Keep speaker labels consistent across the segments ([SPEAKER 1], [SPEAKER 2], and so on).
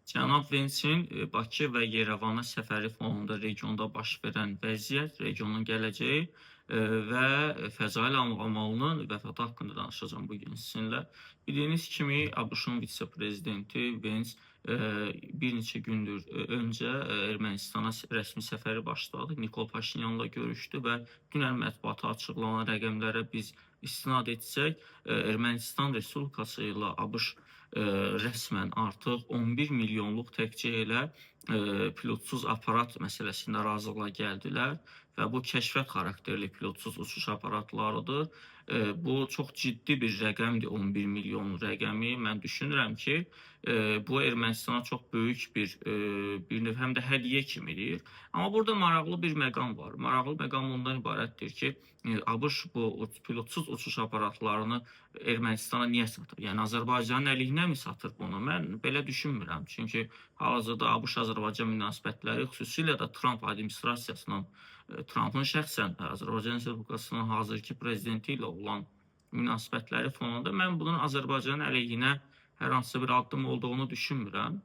[SPEAKER 1] Cənab Vensin Bakı və Yerevana səfəri fonunda regionda baş verən vəziyyət, regionun gələcəyi və Fəzail Əməlinin vəfatı haqqında danışacağım bu gün sizinlə. Bildiyiniz kimi, ABŞ-ın vitse-prezidenti Vens bir neçə gündür öncə Ermənistana rəsmi səfəri başladı. Nikol Paşinyanla görüşdü və dünən mətbuata açıqlanan rəqəmlərə biz istinad etsək, Ermənistan Respublikası ilə ABŞ rəsmən artıq 11 milyonluq təkcə elə pilotsuz aparat məsələsində razılığa gəldilər və bu kəşfiyyat xarakterli pilotsuz uçuş aparatlarıdır. Bu çox ciddi bir rəqəmdir, 11 milyon rəqəmi. Mən düşünürəm ki, bu Ermənistana çox böyük bir növ həm də hədiyyə kimidir. Amma burada maraqlı bir məqam var. Maraqlı məqam ondan ibarətdir ki, ABŞ bu pilotsuz uçuş aparatlarını Ermənistana niyə satır? Yəni Azərbaycanın əleyhinə mi satır bunu? Mən belə düşünmürəm. Çünki hal-hazırda ABŞ-Azərbaycan münasibətləri, xüsusilə də Trump administrasiyasının, Trumpın şəxsən Azərbaycan Respublikasının hazırki prezidenti ilə olan münasibətləri fonunda mən bunun Azərbaycanın əleyhinə hər hansı bir addım olduğunu düşünmürəm.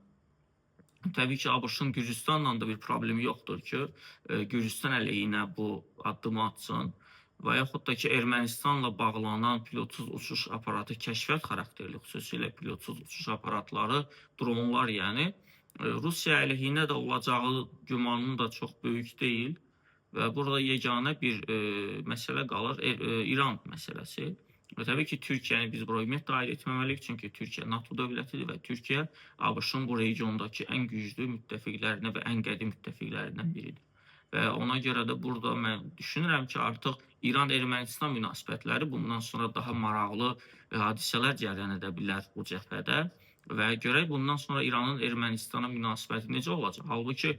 [SPEAKER 1] Təbii ki, ABŞ-ın Gürcüstanla da bir problemi yoxdur ki, Gürcüstan əleyhinə bu addımı atsın və yaxud da ki, Ermənistanla bağlanan pilotsuz uçuş aparatı kəşfiyyat xarakterli, xüsusilə pilotsuz uçuş aparatları, dronlar yəni, Rusiya əleyhinə də olacağı gümanım da çox böyük deyil və burada yeganə bir məsələ qalır, İran məsələsi. Və təbii ki, Türkiyəni biz bura ümumiyyətlə dahil etməməliyik, çünki Türkiyə NATO dövlətidir və Türkiyə ABŞ-ın bu regiondakı ən güclü müttəfiqlərindən və ən qədim müttəfiqlərindən biridir. Və ona görə də burada mən düşünürəm ki, artıq İran-Ermənistan münasibətləri bundan sonra daha maraqlı hadisələr cərəyan edə bilər bu cəbhədə. Və görək bundan sonra İranın Ermənistana münasibəti necə olacaq? Halbuki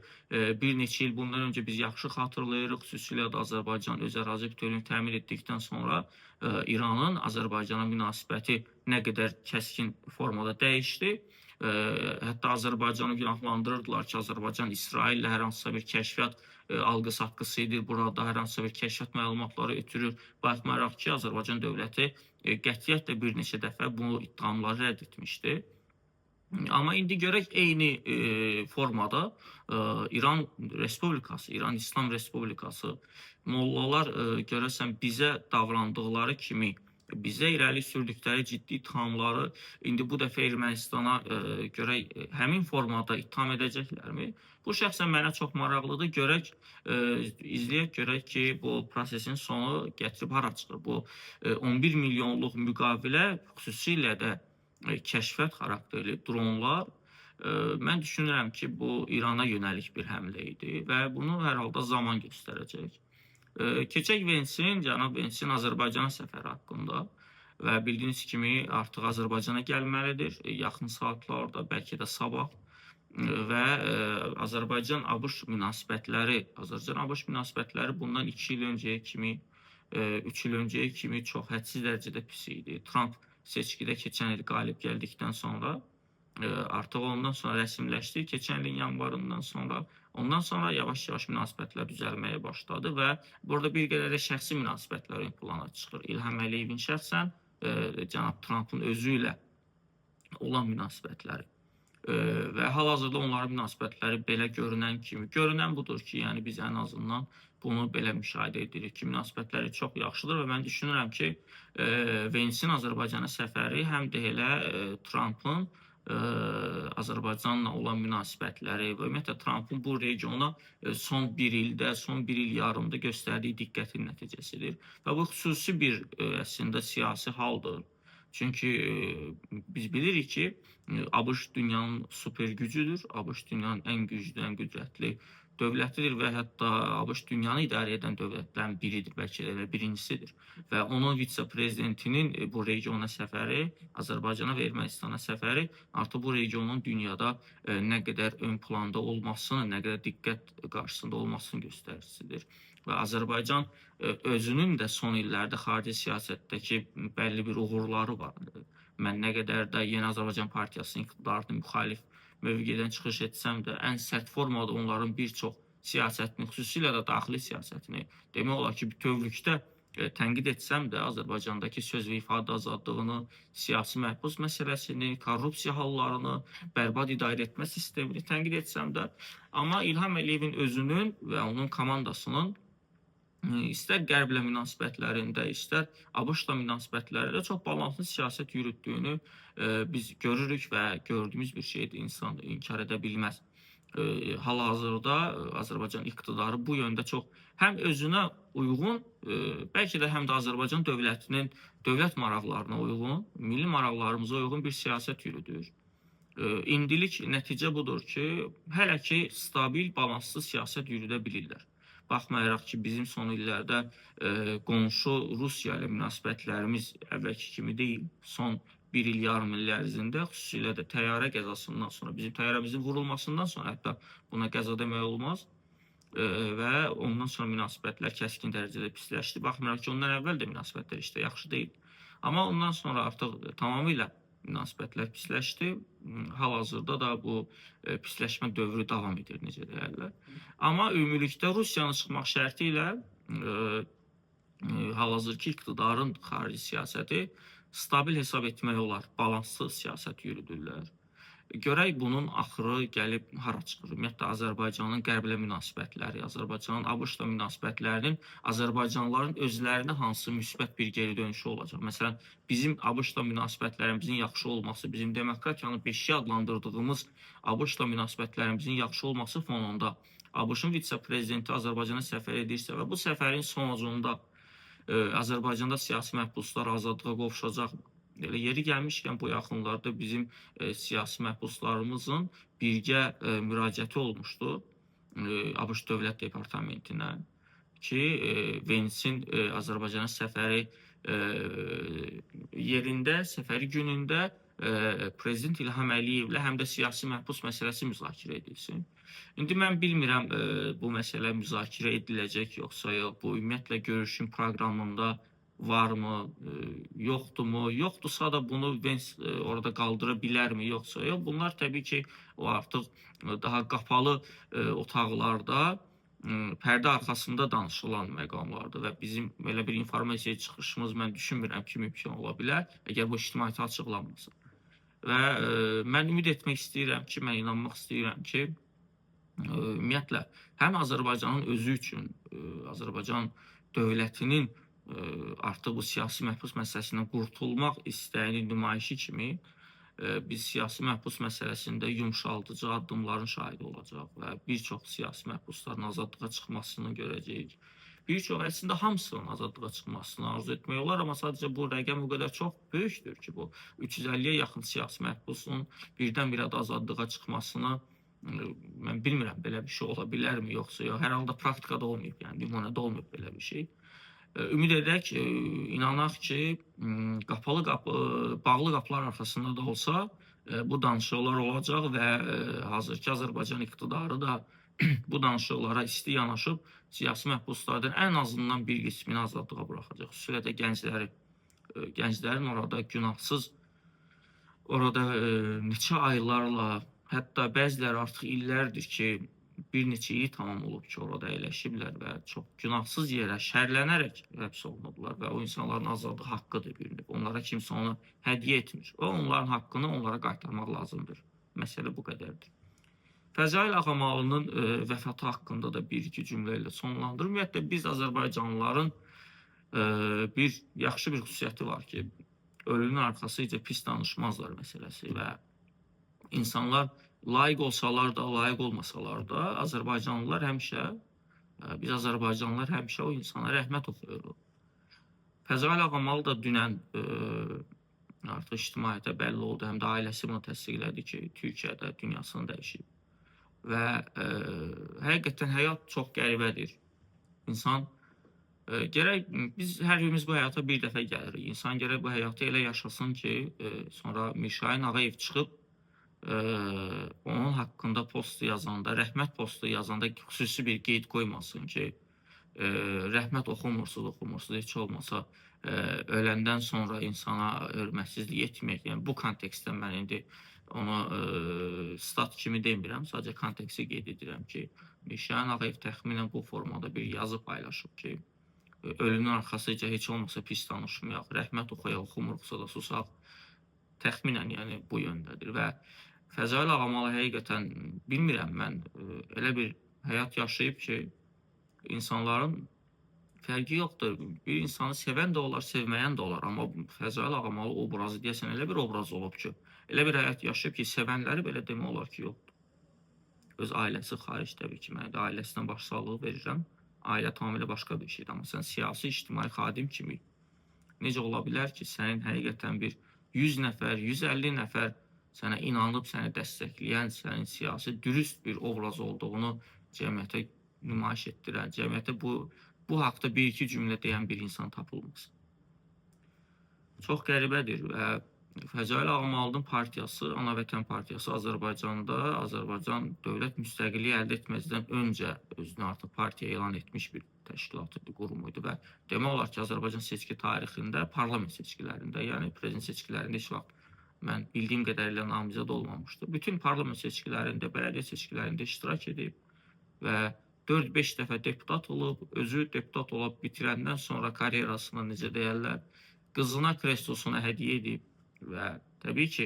[SPEAKER 1] bir neçə il bundan öncə biz yaxşı xatırlayırıq, xüsusilə də Azərbaycan öz ərazi bütövlüyünü təmin etdikdən sonra İranın Azərbaycana münasibəti nə qədər kəskin formada dəyişdi. Hətta Azərbaycanı günahlandırırdılar ki, Azərbaycan İsraillə hər hansısa bir kəşfiyyat alqı-satqısı edir, burada hər hansısa bir kəşfiyyat məlumatları ötürür. Baxmayaraq ki, Azərbaycan dövləti qətiyyətlə bir neçə dəfə bu iddiamları rədd etmişdi. Amma indi görək eyni formada İran Respublikası, İran İslam Respublikası mollalar görəsən bizə davrandıqları kimi, bizə irəli sürdükləri ciddi ittihamları indi bu dəfə Ermənistana görək həmin formada ittiham edəcəklərmi? Bu şəxsən mənə çox maraqlıdır. Görək, izləyək, görək ki, bu prosesin sonu gətirib hara çıxır. Bu 11 milyonluq müqavilə, xüsusilə də kəşfiyyat xarakterli dronlar, mən düşünürəm ki, bu İrana yönəlik bir həmlə idi və bunu hər halda zaman göstərəcək. Keçək Vensin, cənab Vensin Azərbaycana səfəri haqqında və bildiyiniz kimi artıq Azərbaycana gəlməlidir yaxın saatlarda, bəlkə də sabah və Azərbaycan-ABŞ münasibətləri, Azərbaycan-ABŞ münasibətləri bundan 2 il öncəyə kimi, 3 il öncəyə kimi çox hədsiz dərəcədə pis idi. Trump seçkidə keçən il qalib gəldikdən sonra artıq ondan sonra rəsmiləşdi. Keçən ilin yanvarından sonra, ondan sonra yavaş-yavaş münasibətlər düzəlməyə başladı və burada bir qədər də şəxsi münasibətlər ön plana çıxır. İlham Əliyevin şəxsən cənab Trumpın özü ilə olan münasibətləri və hal-hazırda onların münasibətləri belə görünən budur ki, yəni biz ən azından bunu belə müşahidə edirik ki, münasibətləri çox yaxşıdır və mən düşünürəm ki, Vensin Azərbaycana səfəri həm də elə Trumpın Azərbaycanla olan münasibətləri və ümumiyyətlə Trumpın bu regiona son bir ildə, son bir il yarımda göstərdiyi diqqətin nəticəsidir. Və bu xüsusi bir əslində siyasi haldır. Çünki biz bilirik ki, ABŞ dünyanın süper gücüdür, ABŞ dünyanın ən güclü, ən qüdrətli dövlətidir və hətta ABŞ dünyanı idarə edən dövlətlərin biridir, bəlkə də birincisidir. Və onun vitse-prezidentinin bu regiona səfəri, Azərbaycana və Ermənistana səfəri artıq bu regionun dünyada nə qədər ön planda olmasını, nə qədər diqqət qarşısında olmasının göstəricisidir. Və Azərbaycan özünün də son illərdə xarici siyasətdəki bəlli bir uğurları var. Mən nə qədər də Yeni Azərbaycan Partiyasının iqtidarını müxalif mövqedən çıxış etsəm də, ən sərt formada onların bir çox siyasətini, xüsusilə də daxili siyasətini, demək olar ki, bütövlükdə tənqid etsəm də Azərbaycandakı söz və ifadə azadlığını, siyasi məhbus məsələsini, korrupsiya hallarını, bərbad idarə etmə sistemini tənqid etsəm də, amma İlham Əliyevin özünün və onun komandasının istər Qərblə münasibətlərində, istər ABŞ-la münasibətlərində çox balanslı siyasət yürütdüyünü biz görürük və gördüyümüz bir şeydir, insan inkar edə bilməz. Hal-hazırda Azərbaycan iqtidarı bu yöndə çox həm özünə uyğun, bəlkə də həm də Azərbaycan dövlətinin dövlət maraqlarına uyğun, milli maraqlarımıza uyğun bir siyasət yürüdür. İndilik nəticə budur ki, hələ ki stabil, balanslı siyasət yürüdə bilirlər. Baxmayaraq ki, bizim son illərdə qonşu Rusiya ilə münasibətlərimiz əvvəlki kimi deyil. Son bir il, yarım il ərzində, xüsusilə də təyyarə qəzasından sonra, bizim təyyarəmizin vurulmasından sonra, hətta buna qəza demək olmaz və ondan sonra münasibətlər kəskin dərəcədə pisləşdi. Baxmayaraq ki, ondan əvvəl də münasibətlər işte yaxşı deyil. Amma ondan sonra artıq tamamilə münasibətlər pisləşdi. Hal-hazırda da bu pisləşmə dövrü davam edir, necə deyərlər. Amma ümumilikdə Rusiyanın çıxmaq şərti ilə hal-hazırki iqtidarın xarici siyasəti stabil hesab etmək olar, balanslı siyasət yürüdürlər. Görək bunun axırı gəlib hara çıxır. Ümumiyyətlə, Azərbaycanın Qərblə münasibətləri, Azərbaycanın ABŞ-la münasibətlərinin Azərbaycanlıların özlərinə hansı müsbət bir geri dönüşü olacaq. Məsələn, bizim ABŞ-la münasibətlərimizin yaxşı olması, bizim demokratiyanı beşiyə adlandırdığımız ABŞ-la münasibətlərimizin yaxşı olması fonunda ABŞ-ın vitse-prezidenti Azərbaycana səfər edirsə və bu səfərin sonucunda Azərbaycanda siyasi məhbuslar azadlığa qovuşacaqmı? Elə yeri gəlmişkən bu yaxınlarda bizim siyasi məhbuslarımızın birgə müraciəti olmuşdu ABŞ Dövlət Departamentinə ki, Vensin Azərbaycana səfəri yerində, səfəri günündə Prezident İlham Əliyevlə həm də siyasi məhbus məsələsi müzakirə edilsin. İndi mən bilmirəm bu məsələ müzakirə ediləcək yoxsa yox, bu ümumiyyətlə görüşün proqramında varmı, yoxdurmu? Yoxdursa da bunu Vance orada qaldıra bilərmi, yoxsa yox? Bunlar təbii ki, o artıq daha qapalı otaqlarda, pərdə arxasında danışılan məqamlardır və bizim belə bir informasiya çıxışımız mən düşünmürəm ki, mümkün ola bilər, əgər bu ictimaiyyətə açıqlanmasa. Və mən ümid etmək istəyirəm ki, mən inanmaq istəyirəm ki, ümumiyyətlə, həm Azərbaycanın özü üçün, Azərbaycan dövlətinin artıq bu siyasi məhbus məsələsindən qurtulmaq istəyinin nümayişi kimi biz siyasi məhbus məsələsində yumşaldıcı addımların şahidi olacaq və bir çox siyasi məhbusların azadlığa çıxmasını görəcəyik. Bir çox, əslində hamısının azadlığa çıxmasını arzu etmək olar, amma sadəcə bu rəqəm o qədər çox böyükdür ki, bu 350-yə yaxın siyasi məhbusun birdən-birə də azadlığa çıxmasını mən bilmirəm, belə bir şey ola bilərmi, yoxsa yox. Hər halda praktikada olmayıb, yəni nümunədə olmayıb belə bir şey. Ümid edək, inanaq ki, bağlı qapılar arxasında da olsa bu danışıqlar olacaq və hazırki Azərbaycan iqtidarı da bu danışıqlara isti yanaşıb siyasi məhbuslardan ən azından bir qismini azadlığa buraxacaq. Xüsusilə də gənclərin orada günahsız, orada neçə aylarla, hətta bəziləri artıq illərdir ki, bir neçə il tamam olub ki, orada əyləşiblər və çox günahsız yerə şərlənərək həbs olunublar və o insanların azadlığı haqqıdır bir növ. Onlara kimsə onu hədiyyə etmir. O, onların haqqını onlara qaytarmaq lazımdır. Məsələ bu qədərdir. Fəzail Ağamalının vəfatı haqqında da bir-iki cümlə ilə sonlandırır. Ümumiyyətlə, biz Azərbaycanlıların yaxşı bir xüsusiyyəti var ki, ölünün arxasıca pis danışmazlar məsələsi və insanlar layiq olsalar da, layiq olmasalar da, biz Azərbaycanlılar həmişə o insana rəhmət oxuyuruq. Fəzail Ağamalı da dünən artıq ictimaiyyətə bəlli oldu, həm də ailəsi bunu təsdiqlədi ki, Türkiyədə dünyasını dəyişib. Və həqiqətən həyat çox qəribədir. İnsan, biz hər birimiz bu həyata bir dəfə gəlirik. İnsan gərək bu həyatı elə yaşasın ki, sonra Mirşahin Ağayev çıxıb, onun haqqında post yazanda, rəhmət postu yazanda xüsusi bir qeyd qoymasın ki, rəhmət oxumursuz, heç olmasa öləndən sonra insana hörmətsizlik etmək. Yəni, bu kontekstdə mən indi onu stat kimi demirəm, sadəcə konteksti qeyd edirəm ki, Mirşahin Ağayev təxminən bu formada bir yazı paylaşıb ki, ölümün arxasıca heç olmasa pis danışmayaq, rəhmət oxuyaq, oxumuruqsa da susaq. Təxminən yəni bu yöndədir və Fəzail Ağamalı həqiqətən bilmirəm mən elə bir həyat yaşayıb ki, insanların fərqi yoxdur. Bir insanı sevən də olar, sevməyən də olar. Amma Fəzail Ağamalı obrazı deyəsən elə bir obraz olub ki, elə bir həyat yaşayıb ki, sevənləri belə demək olar ki, yoxdur. Öz ailəsi xaric təbii ki, mən də ailəsinə başsağlığı verirəm. Ailə tamamilə başqa bir şeydir. Amma sən siyasi, ictimai xadim kimi necə ola bilər ki, sənin həqiqətən bir 100 nəfər, 150 nəfər sənə inanıb, səni dəstəkləyən, sənin siyasi dürüst bir obraz olduğunu cəmiyyətə nümayiş etdirən, cəmiyyətə bu haqda bir-iki cümlə deyən bir insan tapılmaz. Çox qəribədir və Fəzail Ağamalının partiyası, Anavətən Partiyası Azərbaycanda, Azərbaycan dövlət müstəqilliyi əldə etməzdən öncə özünü artıq partiya elan etmiş bir təşkilat idi, qurum idi və demək olar ki, Azərbaycan seçki tarixində, parlament seçkilərində, yəni prezident seçkilərində heç vaxt mən bildiyim qədərilə namizəd olmamışdı. Bütün parlament seçkilərində, bələdiyyə seçkilərində iştirak edib və 4-5 dəfə deputat olub, özü deputat olub bitirəndən sonra karyerasını necə deyərlər, qızına kreslosuna hədiyyə edib və təbii ki,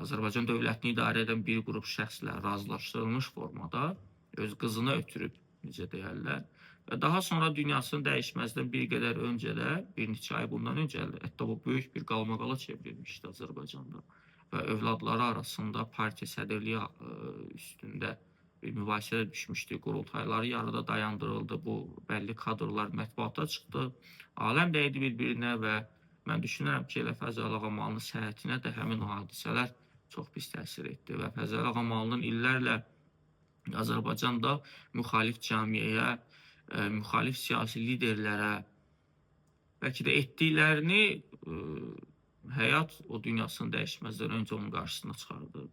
[SPEAKER 1] Azərbaycan dövlətini idarə edən bir qrup şəxslə razılaşdırılmış formada öz qızına ötürüb, necə deyərlər. Və daha sonra dünyasının dəyişməzdən bir qədər öncə də, bir neçə ay bundan öncə, hətta bu böyük bir qalmaqala çevrilmişdi Azərbaycanda və övladları arasında partiya sədrliyi üstündə bir mübahisədə düşmüşdü, qurultayları yarıda dayandırıldı, bu bəlli kadrlar mətbuata çıxdı, aləm dəydi bir-birinə və mən düşünürəm ki, elə Fəzail Ağamalının səhhətinə də həmin o hadisələr çox pis təsir etdi və Fəzail Ağamalının illərlə Azərbaycanda müxalif cəmiyyəyə, müxalif siyasi liderlərə bəlkə də etdiklərini həyat o dünyasını dəyişməzdən öncə onun qarşısına çıxardı.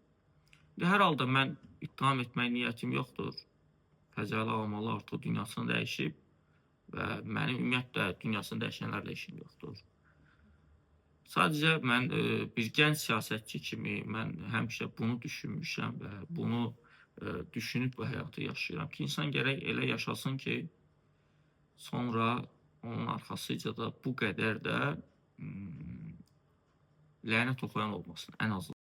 [SPEAKER 1] Hər halda mən ittiham etmək niyyətim yoxdur. Fəzail Ağamalı artıq dünyasını dəyişib və mənim ümumiyyətlə dünyasını dəyişənlərlə işim yoxdur. Sadəcə mən bir gənc siyasətçi kimi mən həmişə bunu düşünmüşəm və bunu düşünüb bu həyatı yaşayıram ki, insan gərək elə yaşasın ki, sonra onun arxasıca da bu qədər də lənət oxuyan olmasın ən azından.